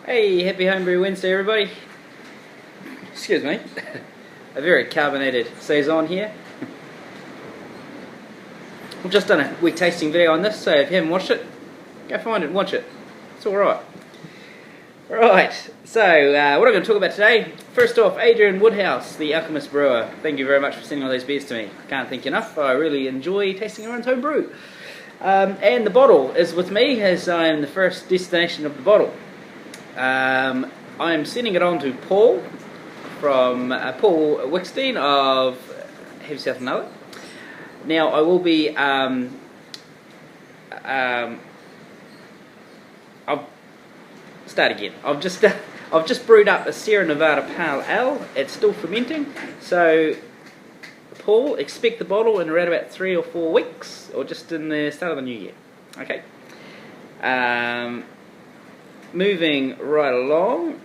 Hey, happy Homebrew Wednesday, everybody. Excuse me. A very carbonated saison here. I've just done a week tasting video on this, so if you haven't watched it, go find it and watch it. It's alright. Right, so what I'm going to talk about today, first off, Adrian Woodhouse, the Alchemist Brewer. Thank you very much for sending all these beers to me. I can't thank you enough. I really enjoy tasting everyone's home brew. And the bottle is with me, as I am the first destination of the bottle. I'm sending it on to Paul from Paul Wickstein of Heavy South Another. Now I will be I'll start again. I've just brewed up a Sierra Nevada Pale Ale. It's still fermenting, so Paul, expect the bottle in around about 3 or 4 weeks, or just in the start of the new year. Okay. Moving right along,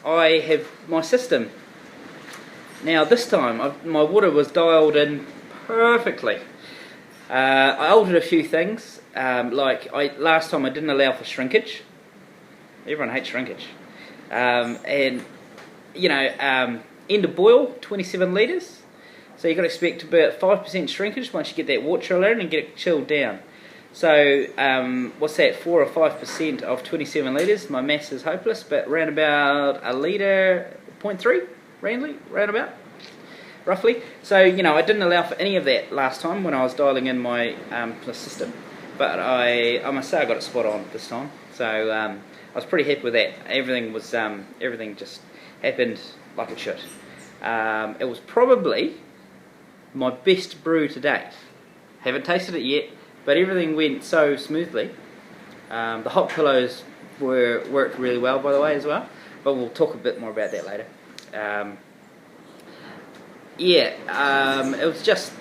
I have my system. Now this time my water was dialed in perfectly. I altered a few things, last time I didn't allow for shrinkage. Everyone hates shrinkage. And you know, end of boil 27 litres, so you've got to expect about 5% shrinkage once you get that water chiller in and get it chilled down. So what's that, 4 or 5% of 27 litres? My maths is hopeless, but round about a litre, 0.3, round about, roughly. So you know, I didn't allow for any of that last time when I was dialing in my system, but I must say I got it spot on this time. So I was pretty happy with that. Everything just happened like it should. It was probably my best brew to date. Haven't tasted it yet, but everything went so smoothly. The Hopfellows worked really well, by the way, as well, but we'll talk a bit more about that later. It was just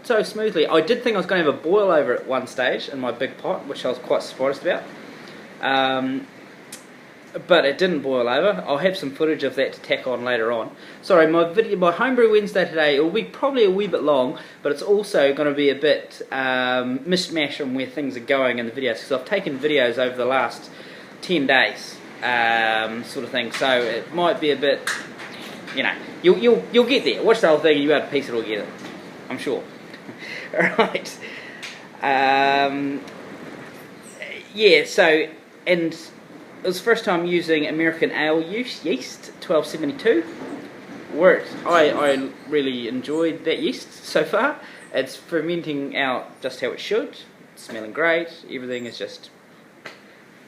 so smoothly. I did think I was going to have a boil over at one stage in my big pot, which I was quite surprised about. But it didn't boil over. I'll have some footage of that to tack on later on. Sorry, my Homebrew Wednesday today, it will be probably a wee bit long, but it's also going to be a bit mishmash on where things are going in the videos, because I've taken videos over the last 10 days, sort of thing. So it might be a bit, you know, you'll get there. Watch the whole thing and you'll be able to piece it all together, I'm sure. Alright. Yeah, so, and it was the first time using American Ale yeast, 1272. Worked. I really enjoyed that yeast so far. It's fermenting out just how it should. It's smelling great. Everything is just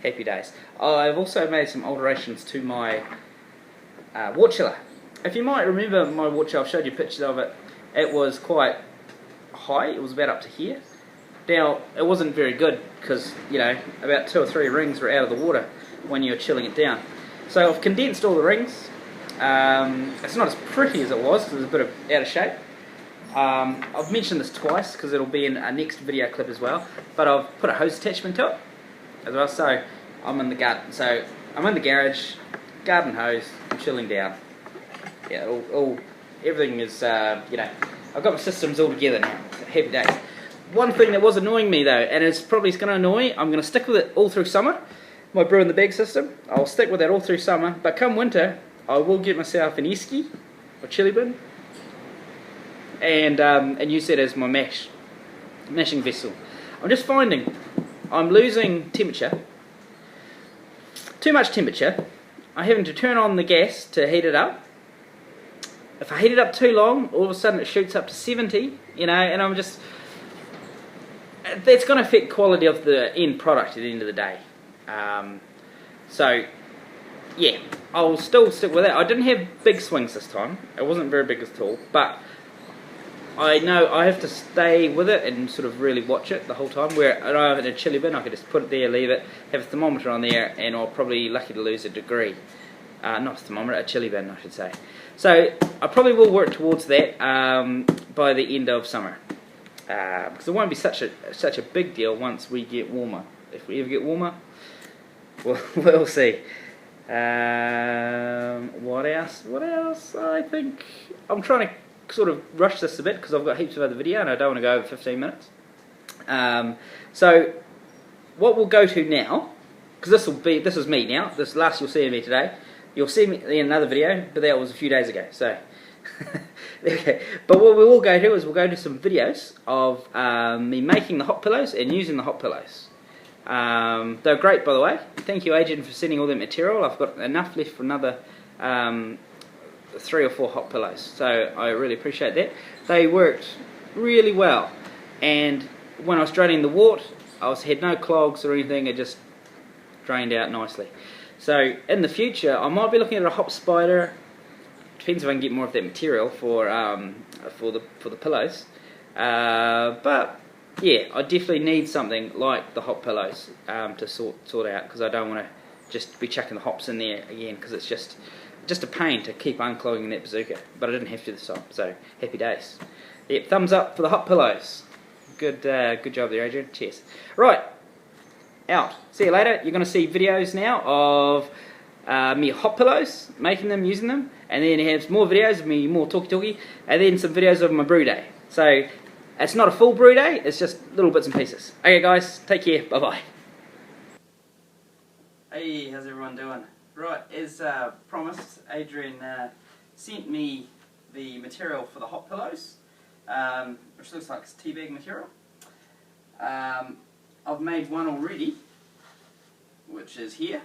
happy days. I've also made some alterations to my water chiller. If you might remember my water chiller, I've showed you pictures of it. It was quite high. It was about up to here. Now, it wasn't very good because, you know, about 2 or 3 rings were out of the water when you're chilling it down. So I've condensed all the rings. It's not as pretty as it was because it's a bit out of shape. I've mentioned this twice because it'll be in a next video clip as well, but I've put a hose attachment to it as well. So I'm in the garden. So I'm in the garage, garden hose, I'm chilling down. Yeah, everything is, you know, I've got my systems all together now. Happy days. One thing that was annoying me though, and it's probably going to annoy, I'm going to stick with it all through summer, my brew in the bag system. I'll stick with that all through summer, but come winter, I will get myself an esky, or chili bin, and use that as my mashing vessel. I'm just finding I'm losing temperature, too much temperature. I'm having to turn on the gas to heat it up. If I heat it up too long, all of a sudden it shoots up to 70, you know, and I'm just, that's going to affect quality of the end product at the end of the day. So, yeah, I'll still stick with it. I didn't have big swings this time. It wasn't very big at all, but I know I have to stay with it and sort of really watch it the whole time. Where I don't have it in a chili bin, I could just put it there, leave it, have a thermometer on there, and I'll probably be lucky to lose a degree. Not a thermometer, a chili bin, I should say. So I probably will work towards that by the end of summer, because it won't be such a big deal once we get warmer. If we ever get warmer, we'll see. What else? I think I'm trying to sort of rush this a bit because I've got heaps of other video and I don't want to go over 15 minutes. So what we'll go to now, because this is me now. This last you'll see of me today. You'll see me in another video, but that was a few days ago. So, okay. But what we will go to is we'll go to some videos of me making the Hopfellows and using the Hopfellows. They're great, by the way. Thank you, Adrian, for sending all that material. I've got enough left for another 3 or 4 Hopfellows, so I really appreciate that. They worked really well, and when I was draining the wort, had no clogs or anything. It just drained out nicely. So in the future, I might be looking at a hop spider. Depends if I can get more of that material for the pillows. But yeah, I definitely need something like the Hopfellows to sort out, because I don't want to just be chucking the hops in there again, because it's just a pain to keep unclogging that bazooka. But I didn't have to this time, so happy days. Yep, thumbs up for the Hopfellows. Good job there, Adrian. Cheers. Right. Out. See you later. You're going to see videos now of me Hopfellows, making them, using them, and then have more videos of me, more talky, and then some videos of my brew day. So it's not a full brew day, it's just little bits and pieces. Okay guys, take care, bye bye. Hey, how's everyone doing? Right, as promised, Adrian sent me the material for the Hopfellows, which looks like it's teabag material. I've made one already, which is here.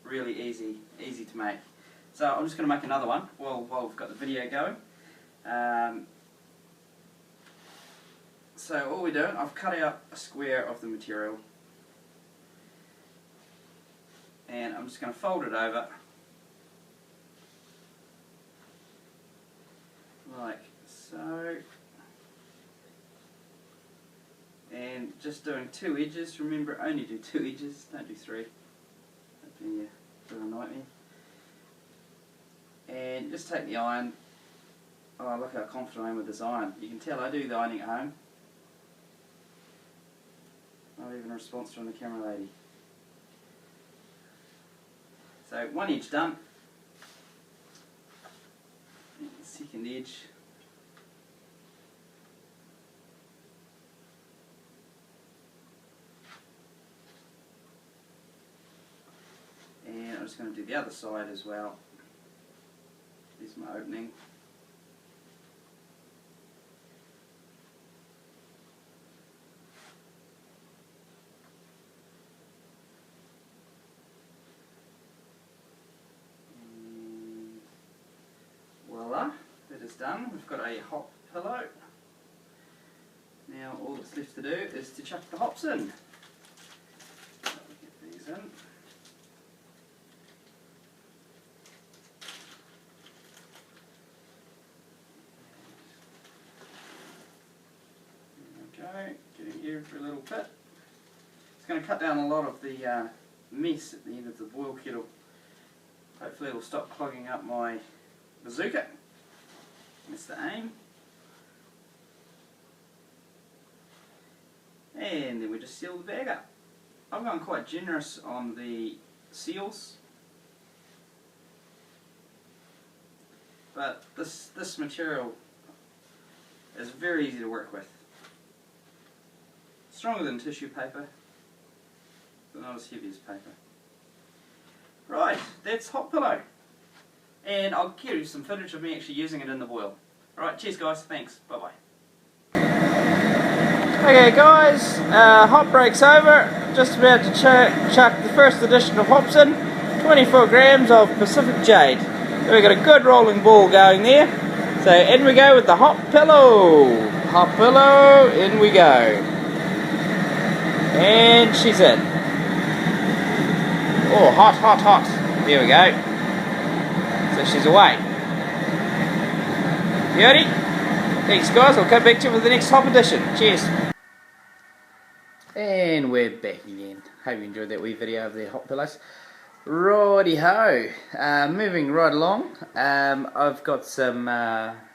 Really easy to make. So I'm just going to make another one while we've got the video going. So all we're doing, I've cut out a square of the material, and I'm just going to fold it over like so. And just doing 2 edges. Remember, only do 2 edges, don't do 3. That'd be a bit of a nightmare. And just take the iron. Oh, look how confident I am with this iron. You can tell I do the ironing at home. Not even a response from the camera lady. So 1 edge done. And the second edge. And I'm just going to do the other side as well. There's my opening. And voila, that is done. We've got a Hopfellow. Now all that's left to do is to chuck the hops in. So we'll get these in. Getting every little bit. It's going to cut down a lot of the mess at the end of the boil kettle. Hopefully it will stop clogging up my bazooka. That's the aim. And then we just seal the bag up. I've gone quite generous on the seals, but this material is very easy to work with. Stronger than tissue paper, but not as heavy as paper. Right, that's Hopfellow. And I'll give you some footage of me actually using it in the boil. Alright, cheers guys, thanks, bye bye. Okay guys, hop break's over. Just about to chuck the first edition of hops in. 24 grams of Pacific Jade. We've got a good rolling ball going there. So in we go with the Hopfellow. Hopfellow, in we go. And she's in. Oh, hot, hot, hot. There we go. So she's away. Beauty. Thanks guys, I'll come back to you with the next hop edition. Cheers. And we're back again. Hope you enjoyed that wee video of the Hopfellows. Righty ho. Moving right along. I've got some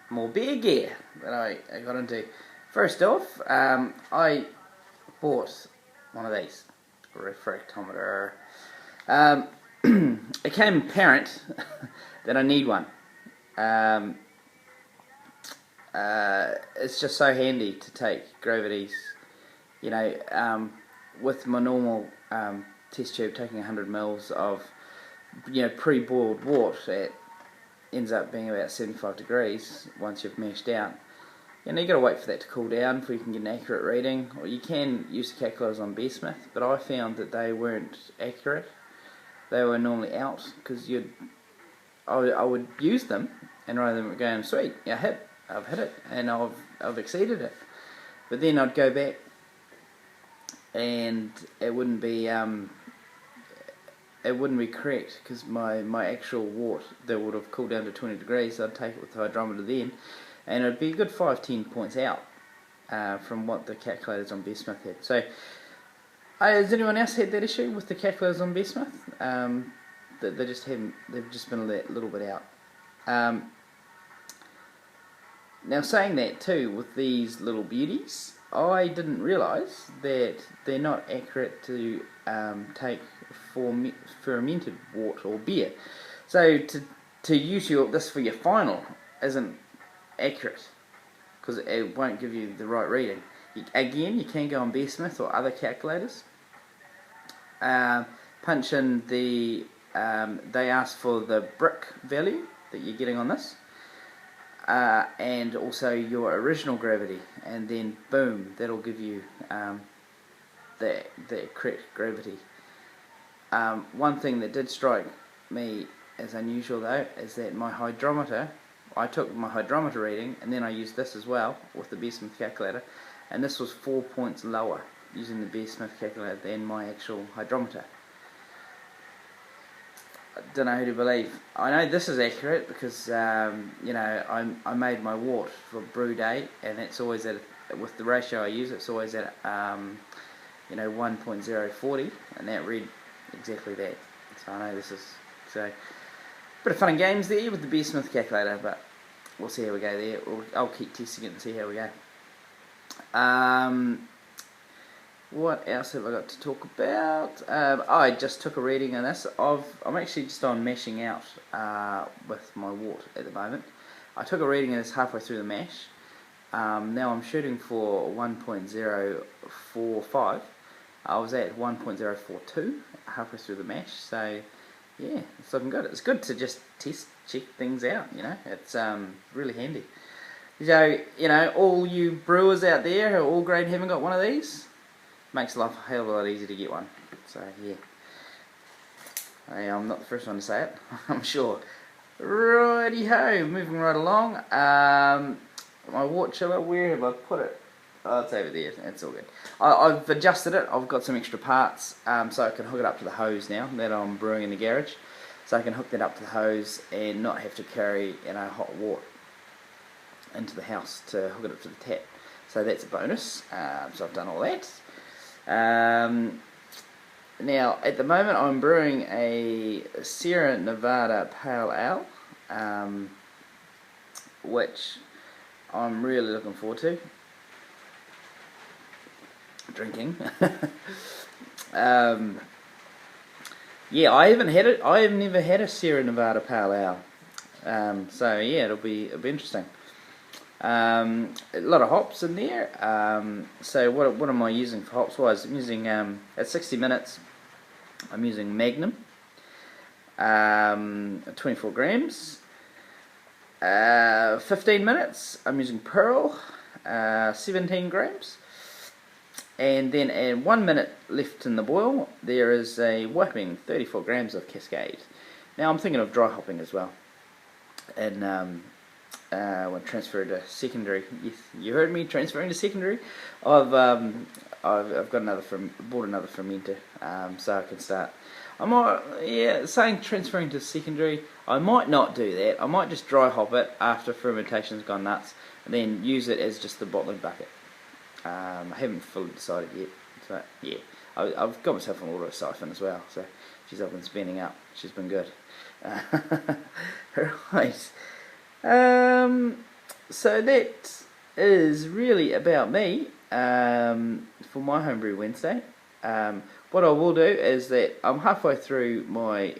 more beer gear that I got into. First off, I bought one of these, refractometer. It became apparent that I need one. It's just so handy to take gravities, you know, with my normal test tube, taking 100 mils of pre-boiled wort, it ends up being about 75 degrees once you've mashed out. You got to wait for that to cool down before you can get an accurate reading, or you can use the calculators on Beersmith, but I found that they weren't accurate. They were normally out, because I would use them, and rather than going, sweet, I've hit it, and I've exceeded it. But then I'd go back, and it wouldn't be correct, because my actual wort that would have cooled down to 20 degrees. So I'd take it with the hydrometer then, and it'd be a good 5-10 points out from what the calculators on Beersmith had. So, has anyone else had that issue with the calculators on Beersmith? They've just been a little bit out. Now, saying that too, with these little beauties, I didn't realise that they're not accurate to take fermented wort or beer. So to use this for your final isn't accurate, because it won't give you the right reading. Again, you can go on Beersmith or other calculators. Punch in the they ask for the brick value that you're getting on this, and also your original gravity, and then boom, that'll give you the correct gravity. One thing that did strike me as unusual though is that my hydrometer, I took my hydrometer reading and then I used this as well with the Beersmith calculator, and this was 4 points lower using the Beersmith calculator than my actual hydrometer. I don't know who to believe. I know this is accurate because I made my wort for brew day, and it's always at, with the ratio I use, it's always at 1.040, and that read exactly that. So I know this is bit of fun and games there with the Beersmith calculator, but we'll see how we go there. I'll keep testing it and see how we go. What else have I got to talk about? I just took a reading on this. I'm actually just on mashing out with my wort at the moment. I took a reading of this halfway through the mash. Now I'm shooting for 1.045. I was at 1.042 halfway through the mash, so yeah, it's looking good. It's good to just check things out, it's really handy. So, all you brewers out there who are all grade haven't got one of these, makes life a hell of a lot easier to get one. So yeah, I'm not the first one to say it, I'm sure. Righty ho, moving right along. My wort chiller, where have I put it? Oh, it's over there. It's all good. I've adjusted it. I've got some extra parts, so I can hook it up to the hose now that I'm brewing in the garage. So I can hook that up to the hose and not have to carry hot wort into the house to hook it up to the tap. So that's a bonus. So I've done all that. Now at the moment I'm brewing a Sierra Nevada Pale Ale, which I'm really looking forward to drinking. Yeah, I haven't had it. I've never had a Sierra Nevada Pale Ale. So yeah, it'll be interesting. A lot of hops in there. So what am I using for hops wise? I'm using at 60 minutes. I'm using Magnum, 24 grams. 15 minutes. I'm using Pearl, 17 grams. And then at 1 minute left in the boil, there is a whopping 34 grams of Cascade. Now I'm thinking of dry hopping as well, and when transferred to secondary. Yes, you heard me, transferring to secondary. I've got bought another fermenter, so I can start. Saying transferring to secondary, I might not do that. I might just dry hop it after fermentation's gone nuts, and then use it as just the bottling bucket. I haven't fully decided yet, so yeah, I've got myself an auto siphon as well, so I've been spinning up. She's been good. Right. So that is really about me for my Homebrew Wednesday. What I will do is that I'm halfway through my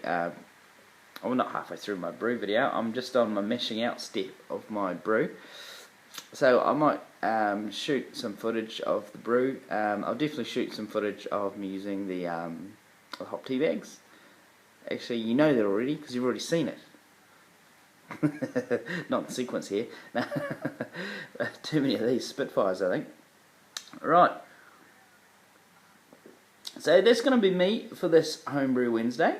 not halfway through my brew video. I'm just on my mashing out step of my brew. So I might shoot some footage of the brew. I'll definitely shoot some footage of me using the hop tea bags. Actually, you know that already because you've already seen it. Not the sequence here. Too many of these Spitfires, I think. Right. So that's going to be me for this Homebrew Wednesday.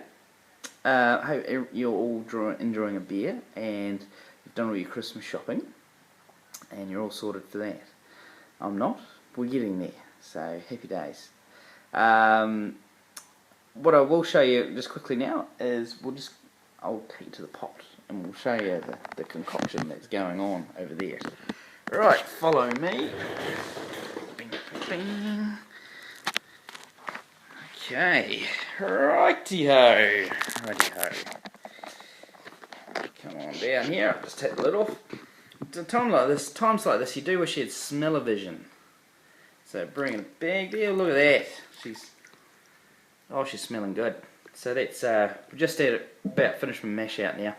Hope you're all enjoying a beer and you've done all your Christmas shopping and you're all sorted for that. I'm not. We're getting there. So happy days. What I will show you just quickly now is I'll take you to the pot and we'll show you the concoction that's going on over there. Right, follow me. Bing, bing. Okay, righty-ho. Righty-ho. Come on down here, I'll just take the lid off. At times like this, you do wish you had smell-o-vision. So bring it back there, look at that. She's smelling good. So that's, we're just about finished my mash out now.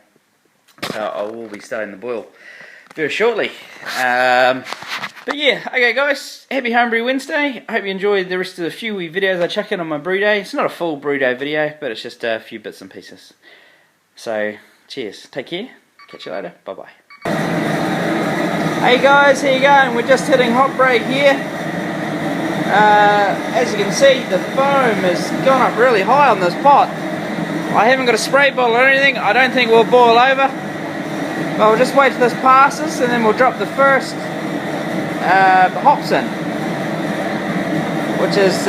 So I will be starting the boil very shortly. But yeah, okay guys, happy Homebrew Wednesday. I hope you enjoyed the rest of the few wee videos I chuck in on my brew day. It's not a full brew day video, but it's just a few bits and pieces. So, cheers, take care, catch you later, bye bye. Hey guys, how you going? We're just hitting hot break here. As you can see, the foam has gone up really high on this pot. I haven't got a spray bottle or anything. I don't think we'll boil over. But we'll just wait till this passes and then we'll drop the first hops in. Which is,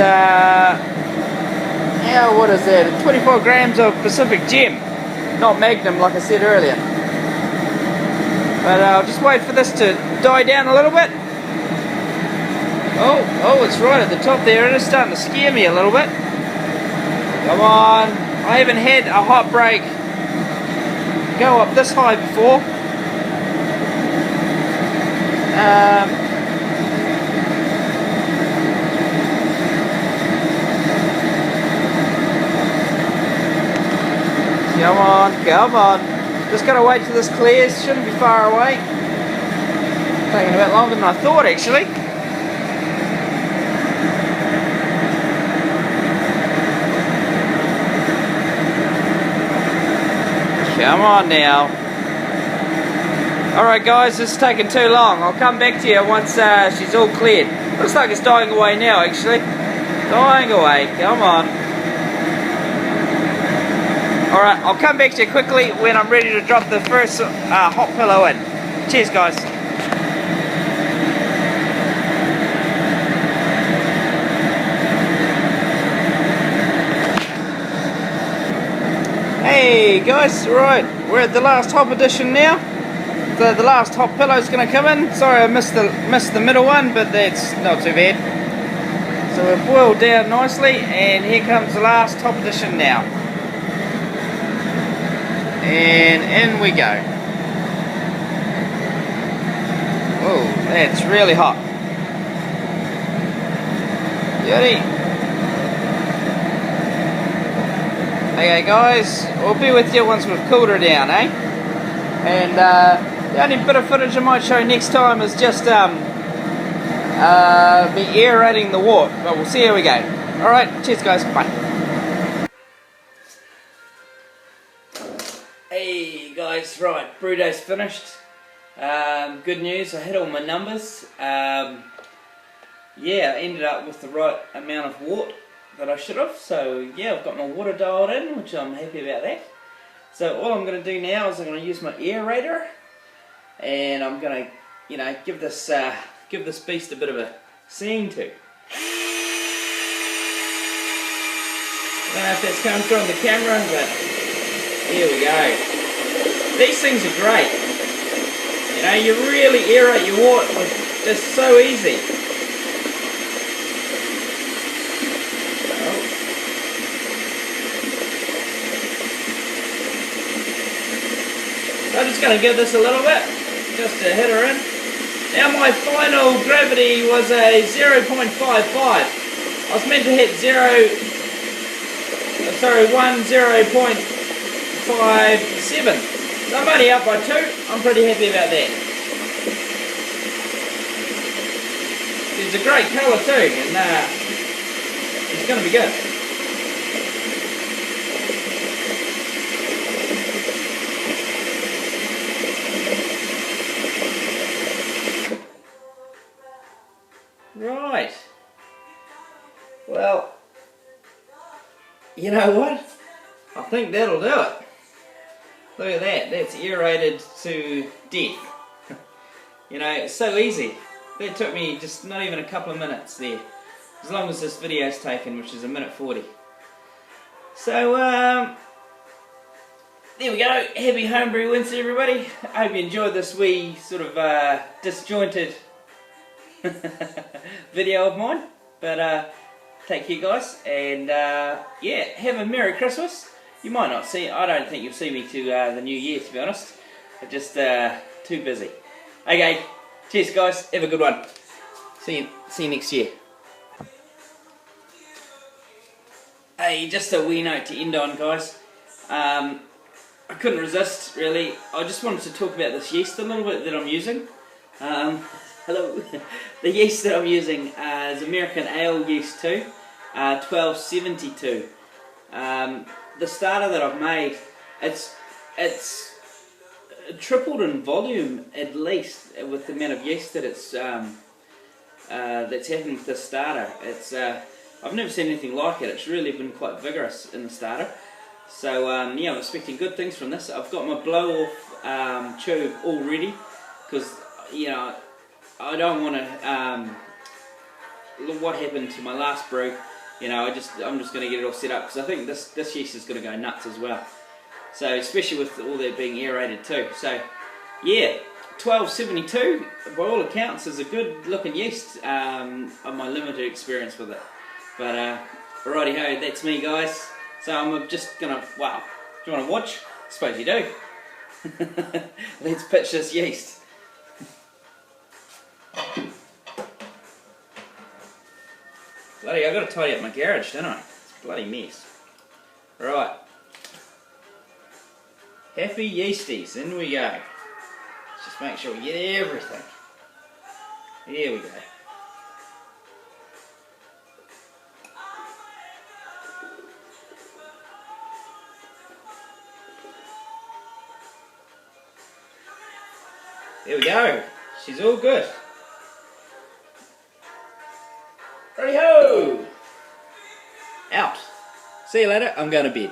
what is that? 24 grams of Pacific Gem. Not Magnum like I said earlier. But I'll just wait for this to die down a little bit. Oh, it's right at the top there. It is starting to scare me a little bit. Come on. I haven't had a hot break go up this high before. Come on. Just gotta wait till this clears. Shouldn't be far away. Taking a bit longer than I thought actually. Come on now. Alright guys, this is taking too long. I'll come back to you once she's all cleared. Looks like it's dying away now actually. Dying away, come on. Alright, I'll come back to you quickly when I'm ready to drop the first Hopfellow in. Cheers guys. Hey guys, right, we're at the last hop edition now. So the last Hopfellow's going to come in. Sorry I missed the middle one, but that's not too bad. So we've boiled down nicely and here comes the last top edition now. And in we go. Oh, that's really hot. Beauty. Okay guys, we'll be with you once we've cooled her down, eh? And the only bit of footage I might show next time is just me aerating the wort, but we'll see how we go. Alright, cheers guys, bye. Hey guys, right, brew day's finished. Good news, I hit all my numbers. Yeah, I ended up with the right amount of wort that I should have, so yeah, I've got my water dialed in, which I'm happy about that. So all I'm going to do now is I'm going to use my aerator, and I'm going to, you know, give this beast a bit of a scene to. I don't know if that's coming through on the camera, but here we go. These things are great. You know, you really aerate your wort, it's so easy. I'm just going to give this a little bit, just to hit her in. Now my final gravity was a 0.55. I was meant to hit 0.57. So I'm only up by 2. I'm pretty happy about that. She's a great colour too, and it's going to be good. Right. Well, you know what? I think that'll do it. Look at that. That's aerated to death. You know, it's so easy. That took me just not even a couple of minutes there. As long as this video's taken, which is 1:40. So, there we go. Happy Homebrew Wednesday, everybody. I hope you enjoyed this wee sort of disjointed video of mine. But take care, guys, and yeah, have a Merry Christmas. You might not see. I don't think you'll see me to the New Year, to be honest. I'm just too busy. Okay, cheers, guys. Have a good one. See you next year. Hey, just a wee note to end on, guys. I couldn't resist, really. I just wanted to talk about this yeast a little bit that I'm using. Hello. The yeast that I'm using is American Ale yeast too, 1272. The starter that I've made, it's tripled in volume at least with the amount of yeast that it's that's happened with this starter. It's I've never seen anything like it. It's really been quite vigorous in the starter. So yeah, I'm expecting good things from this. I've got my blow off tube all ready because you know I don't want to look what happened to my last brew. You know, I'm just going to get it all set up because I think this yeast is going to go nuts as well. So especially with all that being aerated too. So yeah, 1272 by all accounts is a good looking yeast on my limited experience with it. But righty ho, that's me, guys. So I'm just gonna, wow, do you want to watch? I suppose you do. Let's pitch this yeast. Bloody, I've got to tidy up my garage, don't I? It's a bloody mess. Right. Happy yeasties, in we go. Let's just make sure we get everything. Here we go. There we go. She's all good. Righty-ho! Out. See you later. I'm going to bed.